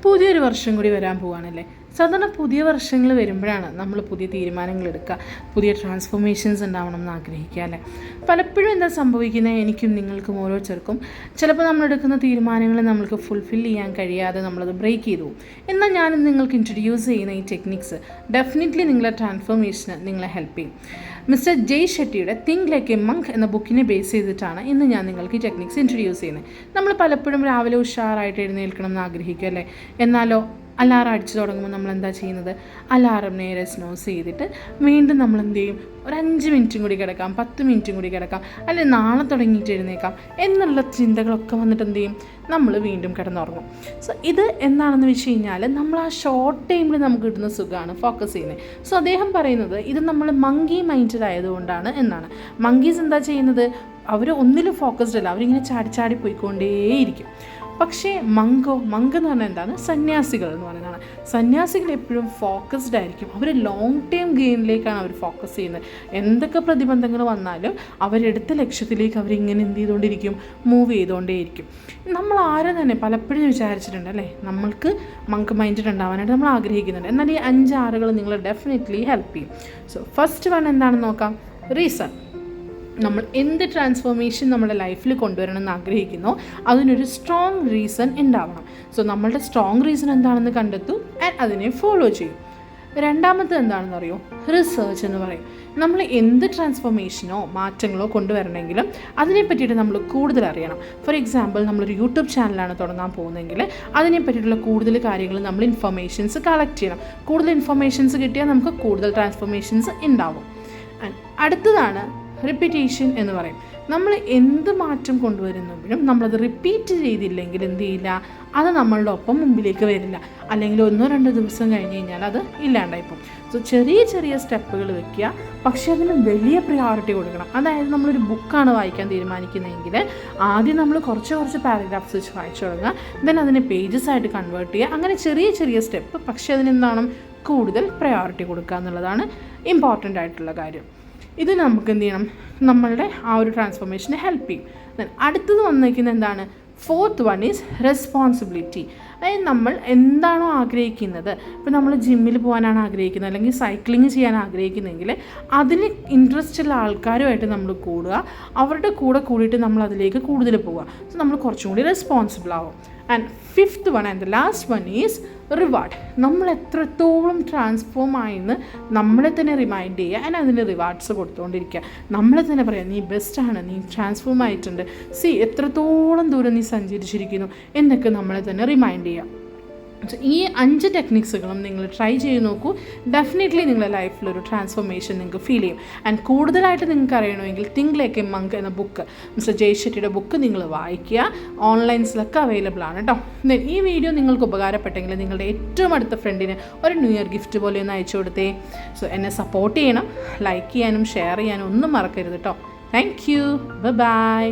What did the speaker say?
പുതിയൊരു വർഷം കൂടി വരാൻ പോവുകയാണല്ലേ. സാധാരണ പുതിയ വർഷങ്ങൾ വരുമ്പോഴാണ് നമ്മൾ പുതിയ തീരുമാനങ്ങൾ എടുക്കുക, പുതിയ ട്രാൻസ്ഫോർമേഷൻസ് ഉണ്ടാവണം എന്ന് ആഗ്രഹിക്കുക അല്ലേ. പലപ്പോഴും എന്താ സംഭവിക്കുന്നത്, എനിക്കും നിങ്ങൾക്കും ഓരോരുത്തർക്കും ചിലപ്പോൾ നമ്മളെടുക്കുന്ന തീരുമാനങ്ങൾ നമ്മൾക്ക് ഫുൾഫിൽ ചെയ്യാൻ കഴിയാതെ നമ്മളത് ബ്രേക്ക് ചെയ്തു പോകും. എന്നാൽ ഞാൻ നിങ്ങൾക്ക് ഇൻട്രൊഡ്യൂസ് ചെയ്യുന്ന ഈ ടെക്നിക്സ് ഡെഫിനറ്റ്ലി നിങ്ങളുടെ ട്രാൻസ്ഫോർമേഷന് നിങ്ങളെ ഹെൽപ്പ് ചെയ്യും. മിസ്റ്റർ ജയ് ഷെട്ടിയുടെ തിങ്ക് ലൈക്ക് എ മങ്ക് എന്ന ബുക്കിനെ ബേസ് ചെയ്തിട്ടാണ് ഇന്ന് ഞാൻ നിങ്ങൾക്ക് ഈ ടെക്നിക്സ് ഇൻട്രൊഡ്യൂസ് ചെയ്യുന്നത്. നമ്മൾ പലപ്പോഴും രാവിലെ ഉഷാറായിട്ട് എഴുന്നേൽക്കണം എന്ന് ആഗ്രഹിക്കുക അല്ലേ. എന്നാലോ അലാറം അടിച്ചു തുടങ്ങുമ്പോൾ നമ്മൾ എന്താ ചെയ്യുന്നത്, അലാറം നേരെ സ്നോസ് ചെയ്തിട്ട് വീണ്ടും നമ്മൾ എന്ത് ചെയ്യും, ഒരു 5 മിനിറ്റും കൂടി കിടക്കാം, 10 മിനിറ്റും കൂടി കിടക്കാം, അല്ലെങ്കിൽ നാളെ തുടങ്ങിയിട്ട് എഴുന്നേക്കാം എന്നുള്ള ചിന്തകളൊക്കെ വന്നിട്ട് എന്ത് ചെയ്യും, നമ്മൾ വീണ്ടും കിടന്നുറങ്ങും. സോ ഇത് എന്താണെന്ന് വെച്ച് കഴിഞ്ഞാൽ നമ്മൾ ആ ഷോർട്ട് ടൈമിൽ നമുക്ക് കിട്ടുന്ന സുഖമാണ് ഫോക്കസ് ചെയ്യുന്നത്. സോ അദ്ദേഹം പറയുന്നത് ഇത് നമ്മൾ മങ്കി മൈൻഡഡ് ആയതുകൊണ്ടാണ് എന്നാണ്. മങ്കീസ് എന്താ ചെയ്യുന്നത്, അവർ ഒന്നിലും ഫോക്കസ്ഡ് അല്ല, അവരിങ്ങനെ ചാടി പോയിക്കൊണ്ടേയിരിക്കും. പക്ഷേ മങ്ക് എന്ന് പറഞ്ഞാൽ എന്താണ്, സന്യാസികൾ എന്ന് പറയുന്നതാണ്. സന്യാസികൾ എപ്പോഴും ഫോക്കസ്ഡ് ആയിരിക്കും, അവർ ലോങ് ടേം ഗെയിനിലേക്കാണ് അവർ ഫോക്കസ് ചെയ്യുന്നത്. എന്തൊക്കെ പ്രതിബന്ധങ്ങൾ വന്നാലും അവരെടുത്ത ലക്ഷ്യത്തിലേക്ക് അവരിങ്ങനെ എന്ത് ചെയ്തുകൊണ്ടിരിക്കും, മൂവ് ചെയ്തുകൊണ്ടേയിരിക്കും. നമ്മൾ ആരും തന്നെ പലപ്പോഴും വിചാരിച്ചിട്ടുണ്ട് അല്ലേ, നമ്മൾക്ക് മങ്ക് മൈൻഡ് ഉണ്ടാവാനായിട്ട് നമ്മൾ ആഗ്രഹിക്കുന്നുണ്ട്. എന്നാൽ ഈ 5 ആറുകൾ നിങ്ങളെ ഡെഫിനറ്റ്ലി ഹെൽപ്പ് ചെയ്യും. സോ ഫസ്റ്റ് വൺ എന്താണെന്ന് നോക്കാം, റീസൺ. നമ്മൾ എന്ത് ട്രാൻസ്ഫോർമേഷൻ നമ്മുടെ ലൈഫിൽ കൊണ്ടുവരണം എന്ന് ആഗ്രഹിക്കുന്നോ അതിനൊരു സ്ട്രോങ് റീസൺ ഉണ്ടാവണം. സോ നമ്മളുടെ സ്ട്രോങ് റീസൺ എന്താണെന്ന് കണ്ടെത്തും ആൻഡ് അതിനെ ഫോളോ ചെയ്യും. രണ്ടാമത് എന്താണെന്ന് അറിയോ, റിസർച്ച് എന്ന് പറയും. നമ്മൾ എന്ത് ട്രാൻസ്ഫോർമേഷനോ മാറ്റങ്ങളോ കൊണ്ടുവരണമെങ്കിലും അതിനെ പറ്റിയിട്ട് നമ്മൾ കൂടുതൽ അറിയണം. ഫോർ എക്സാമ്പിൾ, നമ്മളൊരു യൂട്യൂബ് ചാനലാണ് തുടങ്ങാൻ പോകുന്നതെങ്കിൽ അതിനെ പറ്റിയിട്ടുള്ള കൂടുതൽ കാര്യങ്ങൾ നമ്മൾ ഇൻഫർമേഷൻസ് കളക്ട് ചെയ്യണം. കൂടുതൽ ഇൻഫർമേഷൻസ് കിട്ടിയാൽ നമുക്ക് കൂടുതൽ ട്രാൻസ്ഫോർമേഷൻസ് ഉണ്ടാവും. ആൻഡ് അടുത്തതാണ് റിപ്പീറ്റേഷൻ എന്ന് പറയും. നമ്മൾ എന്ത് മാറ്റം കൊണ്ടുവരുമ്പോഴും നമ്മളത് റിപ്പീറ്റ് ചെയ്തില്ലെങ്കിൽ എന്ത് ചെയ്യില്ല, അത് നമ്മളുടെ ഒപ്പം മുമ്പിലേക്ക് വരില്ല. അല്ലെങ്കിൽ 1-2 ദിവസം കഴിഞ്ഞ് കഴിഞ്ഞാൽ അത് ഇല്ലാണ്ടായിപ്പോൾ. സോ ചെറിയ സ്റ്റെപ്പുകൾ വെക്കുക, പക്ഷേ അതിന് വലിയ പ്രയോറിറ്റി കൊടുക്കണം. അതായത് നമ്മളൊരു ബുക്കാണ് വായിക്കാൻ തീരുമാനിക്കുന്നതെങ്കിൽ ആദ്യം നമ്മൾ കുറച്ച് പാരഗ്രാഫ്സ് വെച്ച് വായിച്ചു തുടങ്ങുക, ദെൻ അതിനെ പേജസ് ആയിട്ട് കൺവേർട്ട് ചെയ്യുക. അങ്ങനെ ചെറിയ സ്റ്റെപ്പ്, പക്ഷേ അതിനെന്താണ് കൂടുതൽ പ്രയോറിറ്റി കൊടുക്കുക എന്നുള്ളതാണ് ഇമ്പോർട്ടൻ്റ് ആയിട്ടുള്ള കാര്യം. ഇത് നമുക്ക് എന്ത് ചെയ്യണം, നമ്മളുടെ ആ ഒരു ട്രാൻസ്ഫോർമേഷനെ ഹെൽപ്പ് ചെയ്യും. അടുത്തത് വന്നിരിക്കുന്നത് എന്താണ്, 4th വൺ ഈസ് റെസ്പോൺസിബിലിറ്റി. അതായത് നമ്മൾ എന്താണോ ആഗ്രഹിക്കുന്നത്, ഇപ്പോൾ നമ്മൾ ജിമ്മിൽ പോകാനാണ് ആഗ്രഹിക്കുന്നത് അല്ലെങ്കിൽ സൈക്ലിങ് ചെയ്യാൻ ആഗ്രഹിക്കുന്നതെങ്കിൽ അതിന് ഇൻട്രസ്റ്റ് ഉള്ള ആൾക്കാരുമായിട്ട് നമ്മൾ കൂടുക, അവരുടെ കൂടിയിട്ട് നമ്മൾ അതിലേക്ക് കൂടുതൽ പോവുക. സോ നമ്മൾ കുറച്ചും കൂടി റെസ്പോൺസിബിൾ ആവും. And 5th one and the last one is reward. നമ്മൾ എത്രത്തോളം ട്രാൻസ്ഫോം ആയെന്ന് നമ്മളെ തന്നെ റിമൈൻഡ് ചെയ്യുക ആൻഡ് അതിന് റിവാർഡ്സ് കൊടുത്തുകൊണ്ടിരിക്കുക. നമ്മളെ തന്നെ പറയാം, നീ ബെസ്റ്റാണ്, നീ ട്രാൻസ്ഫോം ആയിട്ടുണ്ട്, എത്രത്തോളം ദൂരം നീ സഞ്ചരിച്ചിരിക്കുന്നു എന്നൊക്കെ നമ്മളെ തന്നെ റിമൈൻഡ് ചെയ്യുക. ഈ 5 ടെക്നിക്സുകളും നിങ്ങൾ ട്രൈ ചെയ്ത് നോക്കൂ. ഡെഫിനറ്റ്ലി നിങ്ങളുടെ ലൈഫിലൊരു ട്രാൻസ്ഫോർമേഷൻ നിങ്ങൾക്ക് ഫീൽ ചെയ്യും. ആൻഡ് കൂടുതലായിട്ട് നിങ്ങൾക്ക് അറിയണമെങ്കിൽ തിങ്ക് ലൈക്ക് എ മങ്ക് എന്ന ബുക്ക്, മിസ്റ്റർ ജയ് ഷെട്ടിയുടെ ബുക്ക് നിങ്ങൾ വായിക്കുക. ഓൺലൈൻസിലൊക്കെ അവൈലബിൾ ആണ് കേട്ടോ. ഈ വീഡിയോ നിങ്ങൾക്ക് ഉപകാരപ്പെട്ടെങ്കിൽ നിങ്ങളുടെ ഏറ്റവും അടുത്ത ഫ്രണ്ടിന് ഒരു ന്യൂ ഇയർ ഗിഫ്റ്റ് പോലെ ഒന്ന് അയച്ചു കൊടുത്തേ. സോ എന്നെ സപ്പോർട്ട് ചെയ്യണം, ലൈക്ക് ചെയ്യാനും ഷെയർ ചെയ്യാനും ഒന്നും മറക്കരുത് കേട്ടോ. Thank you, by.